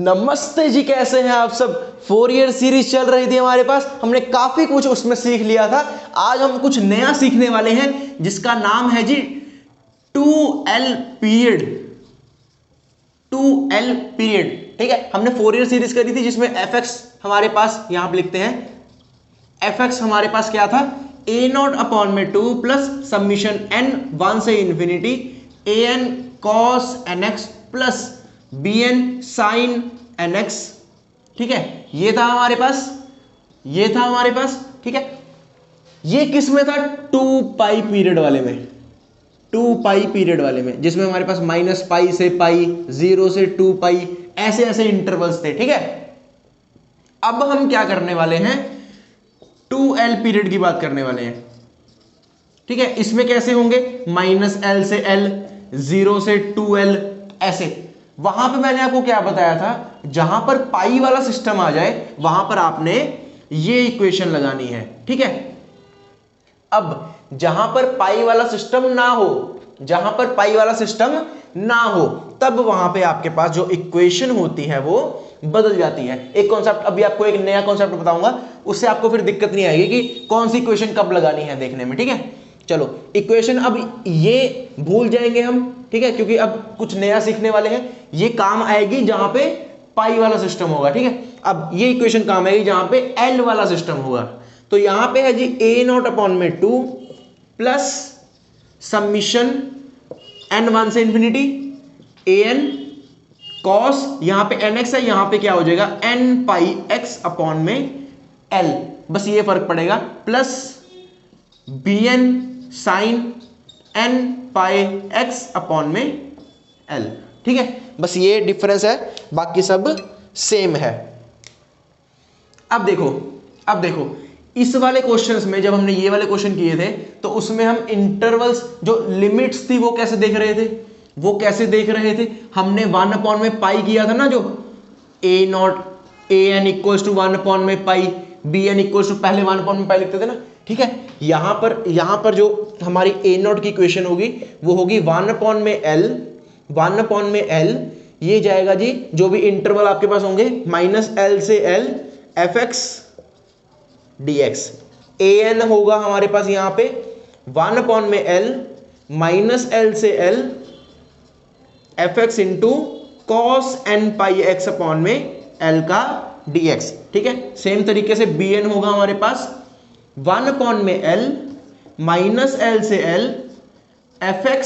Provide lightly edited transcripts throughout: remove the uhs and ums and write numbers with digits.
नमस्ते जी, कैसे हैं आप सब। फोरियर सीरीज चल रही थी हमारे पास, हमने काफी कुछ उसमें सीख लिया था। आज हम कुछ नया सीखने वाले हैं जिसका नाम है जी 2L पीरियड। 2L पीरियड, ठीक है। हमने फोरियर सीरीज करी थी जिसमें fx हमारे पास यहां पे लिखते हैं, fx हमारे पास क्या था, a0 अपॉन में 2 प्लस समीशन n 1 से infinity an cos nx plus bn sin nx, ठीक है। ये था हमारे पास, ठीक है। ये किस में था, 2 पाई पीरियड वाले में, 2 पाई पीरियड वाले में, जिसमें हमारे पास माइनस पाई से पाई, 0 से 2 पाई, ऐसे ऐसे इंटरवल्स थे, ठीक है। अब हम क्या करने वाले हैं, 2L पीरियड की बात करने वाले हैं, ठीक है। इसमें कैसे होंगे, माइनस L से L, 0 से 2L, ऐसे। वहां पे मैंने आपको क्या बताया था, जहां पर पाई वाला सिस्टम आ जाए वहां पर आपने ये इक्वेशन लगानी है, ठीक है। अब जहां पर पाई वाला सिस्टम ना हो, तब वहां पे आपके पास जो इक्वेशन होती है वो बदल जाती है। एक कॉन्सेप्ट, अभी आपको एक नया कॉन्सेप्ट बताऊंगा, उससे आपको फिर दिक्कत नहीं आएगी कि कौन सी इक्वेशन कब लगानी है देखने में, ठीक है। चलो इक्वेशन अब ये भूल जाएंगे हम, ठीक है, क्योंकि अब कुछ नया सीखने वाले हैं। ये काम आएगी जहां पे पाई वाला सिस्टम होगा, ठीक है। अब ये इक्वेशन काम आएगी जहां पे L वाला सिस्टम होगा। तो यहां पे है जी a0 अपॉन में 2 प्लस समीशन n1 से इंफिनिटी an cos, यहां पे nx है, यहां पे क्या हो जाएगा n पाई x अपॉन में L, बस ये फर्क पड़ेगा, plus bn sine n pi x upon में L, ठीक है। बस ये डिफरेंस है, बाकी सब सेम है। अब देखो इस वाले क्वेश्चंस में जब हमने ये वाले क्वेश्चन किए थे तो उसमें हम इंटरवल्स, जो लिमिट्स थी वो कैसे देख रहे थे, हमने 1 अपॉन में पाई किया था ना, जो a0 an equals to 1 upon में पाई, bn इक्वल्स टू, पहले 1 अपॉन में पाई लिखते थे ना, ठीक है। यहां पर जो हमारी a0 की इक्वेशन होगी वो होगी 1 अपॉन में L, ये जाएगा जी, जो भी इंटरवल आपके पास होंगे, माइनस L से L fx dx, an होगा हमारे पास यहां पे 1 अपॉन में L माइनस L से L fx into cos n pi x upon में L का dx, ठीक है। सेम तरीके से bn होगा हमारे पास 1 अपॉन में L माइनस L से L fx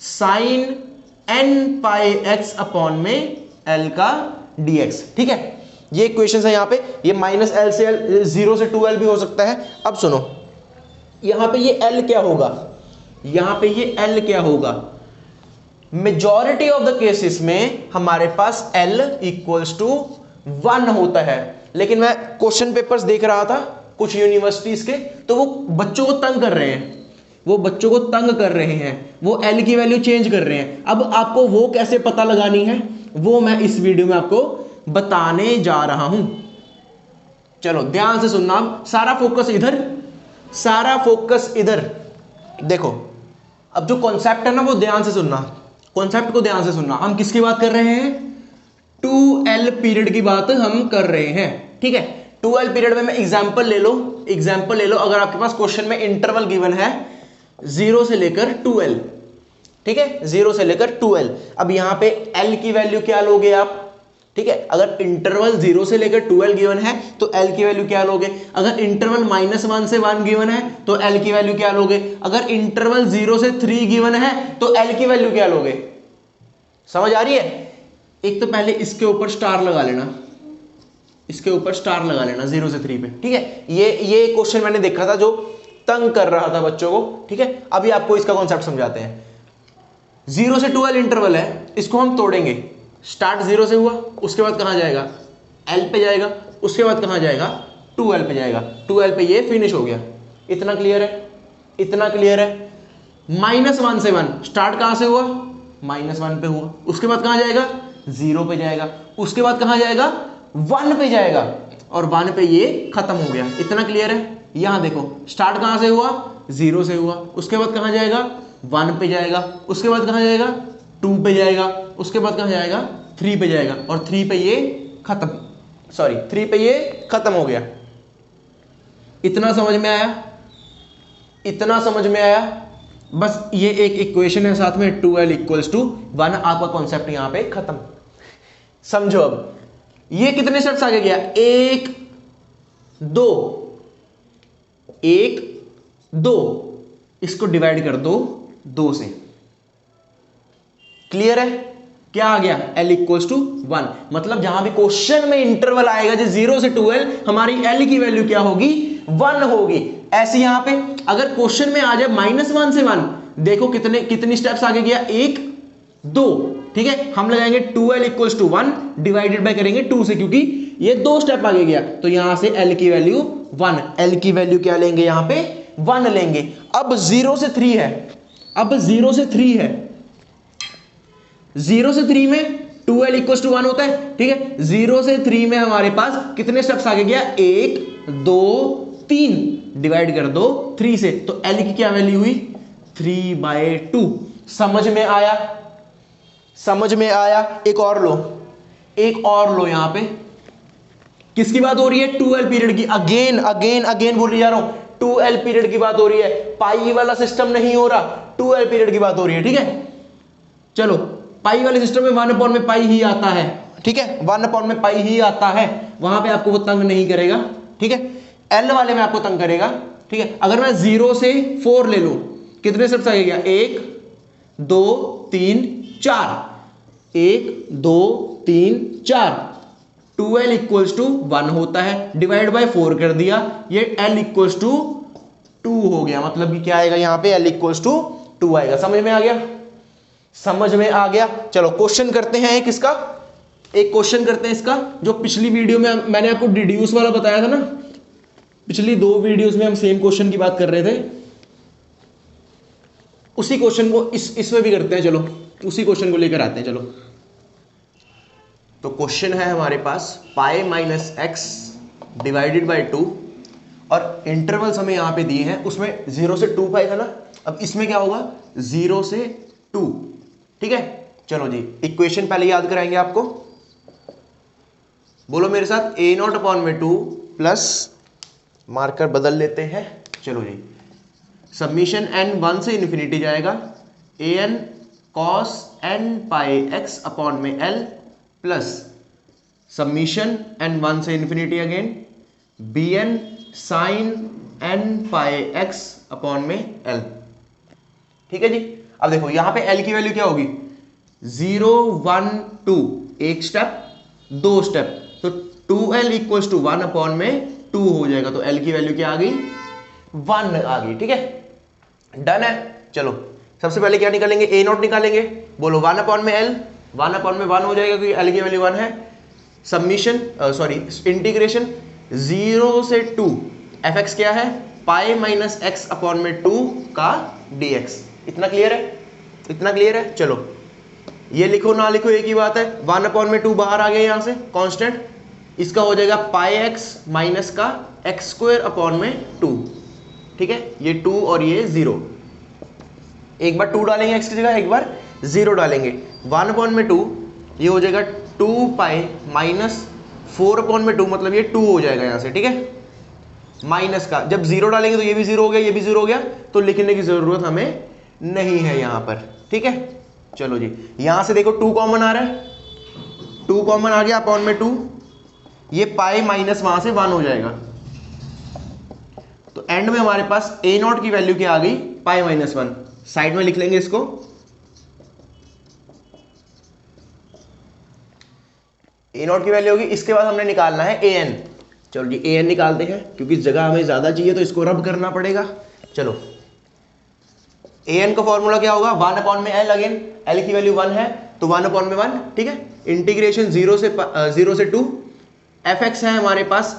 sign n pi x upon में L का dx, ठीक है। ये इक्वेशन है यहां पे, ये माइनस L से L, 0 से 2L भी हो सकता है। अब सुनो, यहां पे ये L क्या होगा, मेजॉरिटी ऑफ द केसेस में हमारे पास L इक्वल्स टू 1 होता है। लेकिन मैं क्वेश्चन पेपर्स देख रहा था कुछ यूनिवर्सिटीज के, तो वो बच्चों को तंग कर रहे हैं, वो L की वैल्यू चेंज कर रहे हैं। अब आपको वो कैसे पता लगानी है वो मैं इस वीडियो में आपको बताने जा रहा हूं। चलो ध्यान से सुनना, सारा फोकस इधर देखो। अब जो कॉन्सेप्ट है ना वो ध्यान से सुनना, कॉन्सेप्ट को ध्यान से सुनना। हम किसकी बात कर रहे हैं, 2L पीरियड की बात हम कर रहे हैं, ठीक है। 2L पीरियड में एग्जांपल ले लो। अगर आपके पास क्वेश्चन में इंटरवल गिवन है 0 से लेकर 2L, ठीक है, 0 से लेकर 2L। अब यहां पे L की वैल्यू क्या लोगे आप, ठीक है। अगर इंटरवल 0 से लेकर 2L गिवन है तो L की वैल्यू क्या लोगे। अगर इंटरवल -1 से 1 गिवन है तो L की वैल्यू क्या लोगे। अगर इंटरवल 0 से 3 गिवन है तो L की वैल्यू क्या लोगे। समझ आ रही है। एक तो पहले इसके ऊपर स्टार लगा लेना, 0 से 3 पे, ठीक है। ये क्वेश्चन मैंने देखा था जो तंग कर रहा था बच्चों को, ठीक है। अभी आपको इसका कॉन्सेप्ट समझाते हैं। 0 से 2L इंटरवल है, इसको हम तोड़ेंगे। स्टार्ट 0 से हुआ, उसके बाद कहां जाएगा, L पे जाएगा, उसके बाद कहां जाएगा, 2L पे जाएगा। 2L पे ये फिनिश हो गया। इतना क्लियर है। -1 से 1 स्टार्ट कहां से हुआ, -1 पे हुआ, उसके बाद कहां जाएगा, 0 पे जाएगा, उसके बाद कहां जाएगा, 1 पे जाएगा, और 1 पे ये खत्म हो गया। इतना क्लियर है। यहां देखो, स्टार्ट कहां से हुआ, 0 से हुआ, उसके बाद कहां जाएगा, 1 पे जाएगा, उसके बाद कहां जाएगा, 2 पे जाएगा, उसके बाद कहां जाएगा, 3 पे जाएगा और 3 पे ये खत्म, सॉरी 3 पे ये खत्म हो गया। इतना समझ में आया? इतना समझ में आया? बस ये एक इक्वेशन है साथ में 2l इक्वल्स टू 1, आपका कॉन्सेप्ट यहां पे खत्म। समझो अब ये कितने स्टेप्स आगे गया, 1 2 1 2, इसको डिवाइड कर दो 2 से। क्लियर है? क्या आ गया, l इक्वल्स टू 1। मतलब जहां भी क्वेश्चन में इंटरवल आएगा जो 0 से 2l, हमारी l की वैल्यू क्या होगी, 1 होगी। ऐसे यहां पे अगर क्वेश्चन में आ जाए -1 से 1, देखो कितनी स्टेप्स आगे गया, 1 2, ठीक है। हम लगाएंगे 2l equals to 1 divided by करेंगे 2 से, क्योंकि ये 2 स्टेप आगे गया, तो यहां से l की वैल्यू 1, l की वैल्यू क्या लेंगे, यहां पे 1 लेंगे। अब 0 से 3 है, अब 0 से 3 है, 0 से 3 में 2l इक्वल्स टू 1 होता है, ठीक है। 0 से 3 में हमारे पास कितने स्टेप्स आगे गया, 1 2 3, डिवाइड कर दो 3 से, तो l की क्या वैल्यू हुई, 3/2। समझ में आया? समझ में आया? एक और लो, एक और लो। यहां पे किसकी बात हो रही है, 2l पीरियड की। अगेन अगेन अगेन बोल जा रहा हूं, 2l पीरियड की बात हो रही है, पाई वाला सिस्टम नहीं हो रहा, 2l पीरियड की बात हो रही है, ठीक है। चलो पाई वाले सिस्टम में 1 में पाई ही आता है, ठीक है, 1 में पाई ही आता है, वहां पे आपको वो तंग नहीं करेगा, ठीक है। एल वाले में आपको तंग करेगा, ठीक है। अगर मैं 0 से 4 ले लूं, कितने स्टेप्स आगे गया, 1 2 3 4, 1 2 3 4, 2l इक्वल्स टू 1 होता है, डिवाइड बाय 4 कर दिया, ये l इक्वल्स टू 2 हो गया। मतलब कि क्या आएगा यहां पे, l इक्वल्स टू 2 आएगा। समझ में आ गया? समझ में आ गया? चलो क्वेश्चन करते हैं एक इसका, एक क्वेश्चन करते हैं इसका, जो पिछली वीडियो में मैंने आपको डिड्यूस वाला बताया था ना, पिछली 2 वीडियोस में हम सेम क्वेश्चन की बात कर रहे थे, उसी क्वेश्चन को इसमें भी करते हैं। चलो उसी क्वेश्चन को लेकर आते हैं। चलो तो क्वेश्चन है हमारे पास pi minus x divided by 2, और इंटरवल्स हमें यहां पे दिए हैं, उसमें 0 से 2 पाई था ना, अब इसमें क्या होगा, 0 से 2, ठीक है। चलो जी इक्वेशन पहले याद कराएंगे आपको, बोलो मेरे साथ, a0/2 प्लस, मार्कर बदल लेते हैं, चलो जी, सबमिशन n 1 से इन्फिनिटी जाएगा, an cos n pi x upon में l प्लस सबमिशन n 1 से infinity again bn sine n pi x upon में l, ठीक है जी। अब देखो यहां पे l की वैल्यू क्या होगी, 0 1 2, एक स्टेप 2 स्टेप, तो 2l इक्वल्स टू 1 अपॉन में 2 हो जाएगा, तो l की वैल्यू क्या आ गई, 1 आ गई, ठीक है। डन है। चलो सबसे पहले क्या निकालेंगे, a0 निकालेंगे, बोलो 1 अपॉन में l, 1 अपॉन में 1 हो जाएगा क्योंकि l की वैल्यू 1 है। सबमिशन सॉरी इंटीग्रेशन 0 से 2 fx क्या है, पाई माइनस एक्स अपॉन में 2 का dx। इतना क्लियर है? इतना क्लियर है? चलो ये लिखो ना लिखो एक ही बात है, 1 अपॉन में 2 बाहर आ गया यहां से कांस्टेंट, इसका हो जाएगा पाई एक्स माइनस का एक्स स्क्वायर अपॉन में 2, ठीक है। ये 2 और ये 0, एक बार 2 डालेंगे एक्स की जगह, एक बार 0 डालेंगे, 1 अपॉन में 2, ये हो जाएगा 2 पाई माइनस 4 अपॉन में 2, मतलब ये 2 हो जाएगा यहां से, ठीक है। माइनस का जब 0 डालेंगे तो ये भी 0 हो गया, ये भी 0 हो गया, तो लिखने की जरूरत हमें नहीं है यहां पर, ठीक है। चलो जी यहां से देखो 2 कॉमन आ रहा है, 2 कॉमन आ गया अपॉन में 2, ये पाई माइनस वहां से 1 हो जाएगा, तो एंड में हमारे पास a0 की वैल्यू क्या आ गई, पाई माइनस 1। साइड में लिख लेंगे इसको, a0 की वैल्यू होगी, इसके बाद हमने निकालना है an। चलो जी an निकालते हैं, क्योंकि जगह हमें ज्यादा चाहिए तो इसको रब करना पड़ेगा। चलो an का फॉर्मूला क्या होगा, 1 अपॉन में l, अगेन l की वैल्यू 1 है तो 1 अपॉन में 1, ठीक है। इंटीग्रेशन 0 से 2, fx है हमारे पास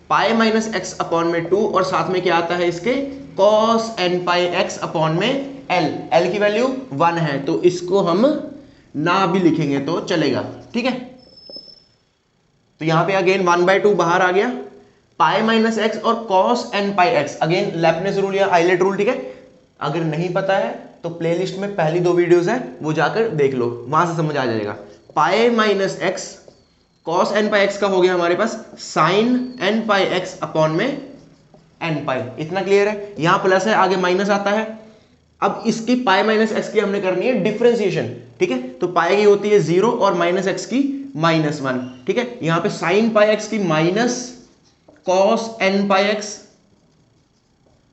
पाई माइनस एक्स अपॉन में 2, और साथ में क्या आता है इसके, cos n pi x upon में l की वैल्यू 1 है, तो इसको हम ना भी लिखेंगे तो चलेगा, ठीक है। तो यहां पे अगेन 1/2 बाहर आ गया, पाई माइनस एक्स और cos n pi x, again Lebanese rule या आइलेट रूल, ठीक है। अगर नहीं पता है तो प्लेलिस्ट में पहली 2 वीडियोस है, वो जाकर देख लो, वहां से समझ आ जाएगा। Pi minus x cos n pi x का हो गया हमारे पास sine n pi x upon में एन पाई। इतना क्लियर है? यहां प्लस है, आगे माइनस आता है। अब इसकी पाई माइनस एक्स की हमने करनी है डिफरेंशिएशन, ठीक है? तो पाई की होती है 0 और माइनस एक्स की -1, ठीक है? यहां पे साइन पाई एक्स की minus cos n pi x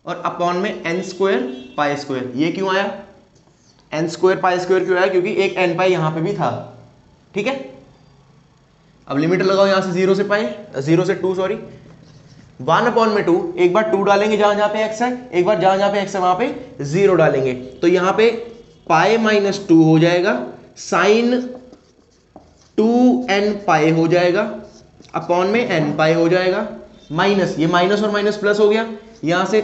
और अपॉन में एन स्क्वायर पाई स्क्वायर। ये क्यों आया? एन स्क्वायर पाई स्क्वायर क्यों आया? क्योंकि एक एन पाई यहां पे भी था, ठीक है? अब लिमिट लगाओ यहां से 0 से पाई, 0 से 2 सॉरी, 1/2। एक बार 2 डालेंगे जहां जहां पे x है, एक बार जहां जहां पे x है वहां पे 0 डालेंगे, तो यहां पे पाई माइनस 2 हो जाएगा, साइन 2n पाई हो जाएगा, अपॉन में n पाई हो जाएगा, माइनस ये माइनस और माइनस प्लस हो गया, यहां से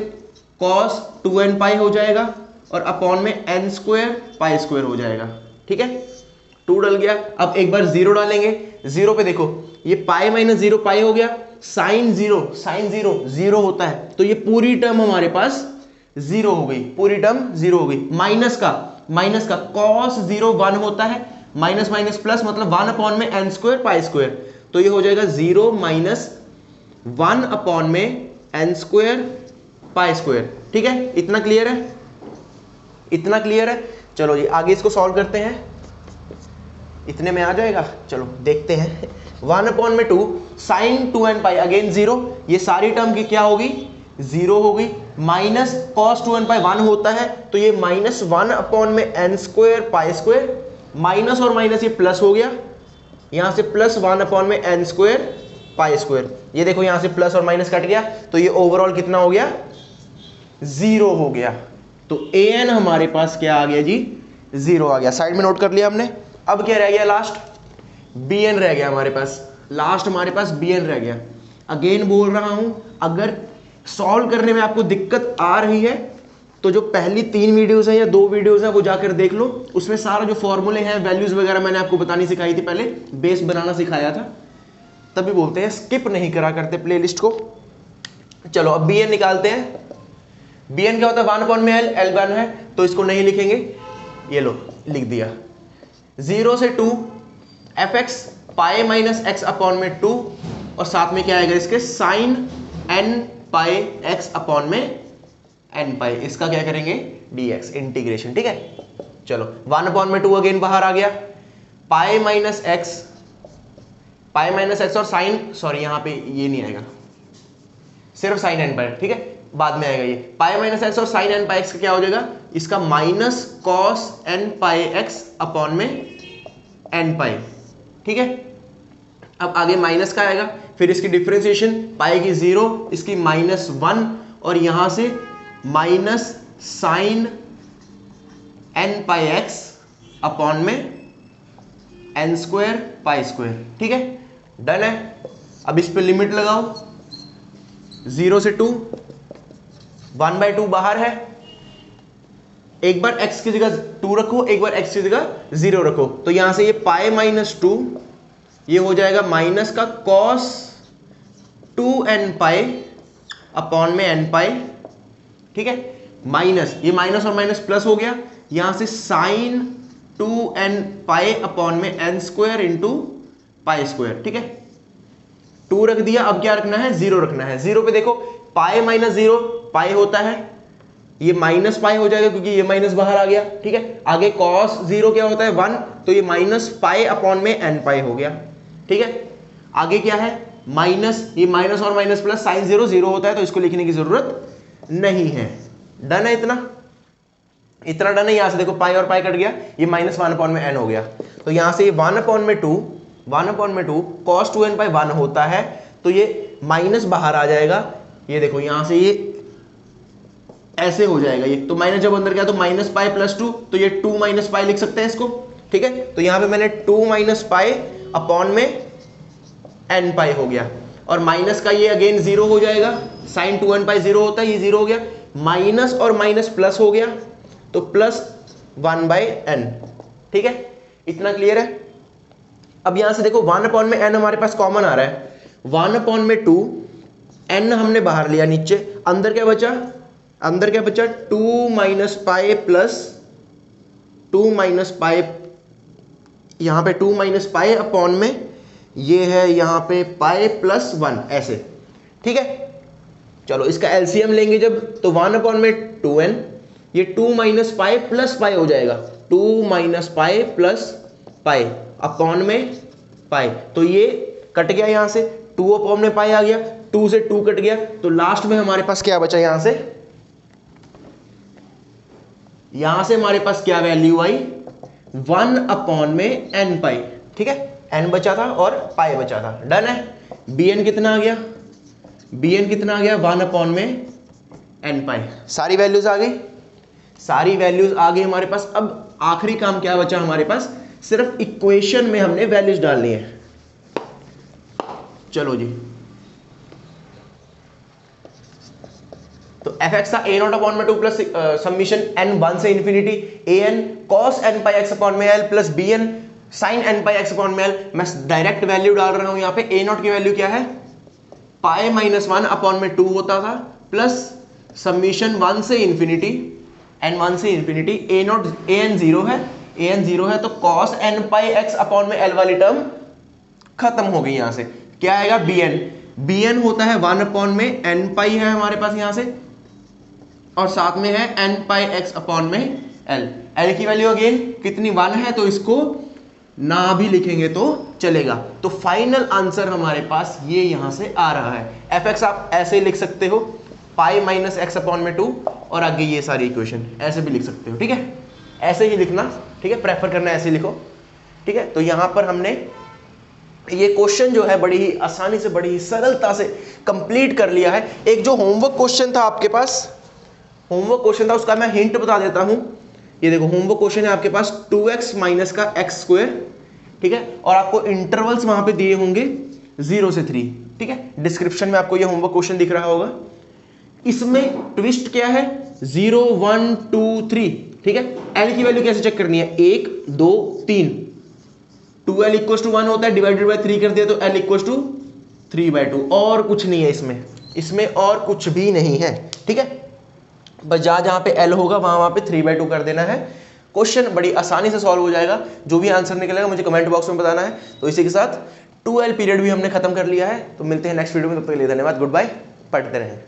cos 2n पाई हो जाएगा और अपॉन में n स्क्वायर पाई स्क्वायर हो जाएगा, ठीक है? 2 डल गया। अब एक बार 0 डालेंगे, 0 पे देखो ये पाई माइनस 0 पाई हो गया, साइन 0 0 होता है, तो ये पूरी टर्म हमारे पास 0 हो गई, पूरी टर्म 0 हो गई। माइनस का cos 0 1 होता है, माइनस माइनस प्लस मतलब 1 अपॉन में n स्क्वायर पाई स्क्वायर, तो ये हो जाएगा 0 माइनस 1 अपॉन में n स्क्वायर पाई स्क्वायर, ठीक है? इतना क्लियर है? इतना क्लियर है? चलो जी आगे इसको सॉल्व करते हैं। इतने में आ जाएगा? चलो देखते हैं। 1/2 साइन 2n पाई, अगेन 0, ये सारी टर्म की क्या होगी? 0 होगी। माइनस कॉस 2n पाई 1 होता है, तो ये -1 अपॉन में n square pi square, minus और माइनस ये प्लस हो गया, यहां से +1 अपॉन में n स्क्वायर पाई स्क्वायर। ये देखो यहां से प्लस और माइनस कट गया, तो ये ओवरऑल कितना हो गया? 0 हो गया। तो an हमारे पास क्या आ गया जी? 0 आ गया। साइड में नोट कर लिया हमने। अब क्या रह गया? लास्ट bn रह गया हमारे पास, लास्ट हमारे पास bn रह गया। अगेन बोल रहा हूं, अगर सॉल्व करने में आपको दिक्कत आ रही है तो जो पहली 3 वीडियोस हैं या 2 वीडियोस हैं वो जाकर देख लो, उसमें सारा जो फॉर्मूले हैं, वैल्यूज वगैरह मैंने आपको बतानी सिखाई थी, पहले बेस बनाना सिखाया था, तभी बोलते हैं स्किप नहीं करा करते प्लेलिस्ट को। चलो अब bn निकालते हैं। bn क्या होता है? 1 अपॉन में l 1 है, तो इसको नहीं लिखेंगे, ये लो लिख दिया। 0 से 2 fx पाई माइनस एक्स अपॉन में 2, और साथ में क्या आएगा इसके? Sign n pi x upon में n पाई, इसका क्या करेंगे? dx इंटीग्रेशन, ठीक है? चलो 1 अपॉन में 2 अगेन बाहर आ गया, पाई माइनस एक्स और साइन, सॉरी यहां पे ये नहीं आएगा, सिर्फ साइन n पाई, ठीक है? बाद में आएगा ये पाई माइनस एक्स और साइन n पाई एक्स का क्या हो जाएगा? इसका माइनस कॉस n पाई एक्स अपॉन में n पाई, ठीक है? अब आगे माइनस का आएगा, फिर इसकी डिफरेंशिएशन, पाई की 0, इसकी -1, और यहां से माइनस साइन n पाई एक्स अपॉन में n स्क्वायर पाई स्क्वायर, ठीक है? डन है। अब इस पे लिमिट लगाओ, 0 से 2, 1/2 बाहर है, एक बार x की जगह 2 रखो, एक बार x की जगह 0 रखो, तो यहां से ये पाई माइनस 2, ये हो जाएगा माइनस का cos 2n पाई अपॉन में n पाई, ठीक है? माइनस, ये माइनस और माइनस प्लस हो गया, यहां से साइन 2n पाई अपॉन में n square into pi square, ठीक है? 2 रख दिया, अब क्या रखना है? 0 रखना है। 0 पे देखो पाई माइनस 0 पाई होता है, ये माइनस पाई हो जाएगा क्योंकि ये माइनस बाहर आ गया, ठीक है? आगे cos 0 क्या होता है? 1, तो ये माइनस पाई अपॉन में n पाई हो गया, ठीक है? आगे क्या है? माइनस, ये माइनस और माइनस प्लस, साइन 0 0 होता है, तो इसको लिखने की जरूरत नहीं है। डन है? इतना डन है। यहां से देखो पाई और पाई कट गया, ये -1 अपॉन में n हो गया, तो यहां से 1 अपॉन में 2 cos 2n पाई 1 होता है, तो ये माइनस बाहर आ जाएगा, ये देखो यहां से ये ऐसे हो जाएगा, ये तो माइनस जब अंदर गया तो माइनस पाई प्लस 2, तो ये 2 माइनस पाई लिख सकते हैं इसको, ठीक है? तो यहां पे मैंने 2 माइनस पाई अपॉन में n पाई हो गया, और माइनस का ये अगेन 0 हो जाएगा, साइन 2n पाई 0 होता है, ये 0 हो गया, माइनस और माइनस प्लस हो गया, तो प्लस 1/n, ठीक है? इतना क्लियर है? अब यहां से देखो 1 अपॉन में n हमारे पास कॉमन आ रहा है, 1 अपॉन में 2, n हमने बाहर लिया नीचे, अंदर क्या बचा? 2 minus pi plus 2 minus pi यहाँ पे 2 माइनस पाई अपॉन में ये है यहाँ पे पाई प्लस 1 ऐसे, ठीक है। चलो इसका एलसीएम लेंगे जब तो 1 अपॉन में 2n, ये 2 माइनस पाई प्लस पाई हो जाएगा, 2 minus pi plus pi upon में पाई, तो ये कट गया यहाँ से, 2 अपॉन में पाई आ गया, 2 से 2 कट गया, तो लास्ट में हमारे पास क्या बचा, यहाँ से हमारे पास क्या वैल्यू आई, 1 अपॉन में n पाई, ठीक है। n बचा था और पाई बचा था, डन है। bn कितना आ गया, bn कितना आ गया, 1 अपॉन में n पाई। सारी वैल्यूज आ गई, सारी वैल्यूज आ गई हमारे पास। अब आखिरी काम क्या बचा हमारे पास, सिर्फ इक्वेशन में हमने वैल्यूज डालनी है। चलो जी, तो fx था a0 अपॉन में 2 प्लस समीशन n 1 से infinity an cos n pi x upon में l plus bn sin n pi x upon में l। मैं डायरेक्ट वैल्यू डाल रहा हूं यहाँ पे, a0 की वैल्यू क्या है, पाई माइनस 1 अपॉन में 2 होता था, प्लस समीशन 1 से इंफिनिटी n 1 से इंफिनिटी a0 an 0 है तो cos n pi x upon में l वाली टर्म खत्म हो गई। यहाँ से क्या आएगा, bn होता है 1 अपॉन में n पाई है हमारे पास यहाँ से, और साथ में है n पाई x अपॉन में l की वैल्यू अगेन कितनी, 1 है, तो इसको ना भी लिखेंगे तो चलेगा। तो फाइनल आंसर हमारे पास ये यहां से आ रहा है। fx आप ऐसे लिख सकते हो, पाई माइनस x अपॉन में 2, और आगे ये सारी इक्वेशन ऐसे भी लिख सकते हो, ठीक है। ऐसे ही लिखना, ठीक है, प्रेफर करना ऐसे लिखो, ठीक है। तो यहां पर हमने ये क्वेश्चन जो है बड़ी ही आसानी से, बड़ी ही सरलता से कंप्लीट कर लिया है। एक जो होमवर्क क्वेश्चन था आपके पास, होमवर्क क्वेश्चन था, उसका मैं हिंट बता देता हूं। ये देखो होमवर्क क्वेश्चन है आपके पास 2x माइनस का x स्क्वायर, ठीक है, और आपको इंटरवल्स वहां पे दिए होंगे 0 से 3, ठीक है। डिस्क्रिप्शन में आपको ये होमवर्क क्वेश्चन दिख रहा होगा। इसमें ट्विस्ट क्या है, 0 1 2 3, ठीक है। l की वैल्यू कैसे चेक करनी है, 1 2 3, 2l इक्वल टू 1 होता है, डिवाइडेड बाय 3 कर दिया तो l इक्वल टू 3/2, और कुछ नहीं है इसमें और कुछ भी नहीं है, ठीक है। बस जहां पे l होगा वहां पे 3/2 कर देना है। क्वेश्चन बड़ी आसानी से सॉल्व हो जाएगा। जो भी आंसर निकलेगा मुझे कमेंट बॉक्स में बताना है। तो इसी के साथ 2l पीरियड भी हमने खत्म कर लिया है। तो मिलते हैं नेक्स्ट वीडियो में, तब तक के लिए धन्यवाद, गुड बाय, पढ़ते रहें।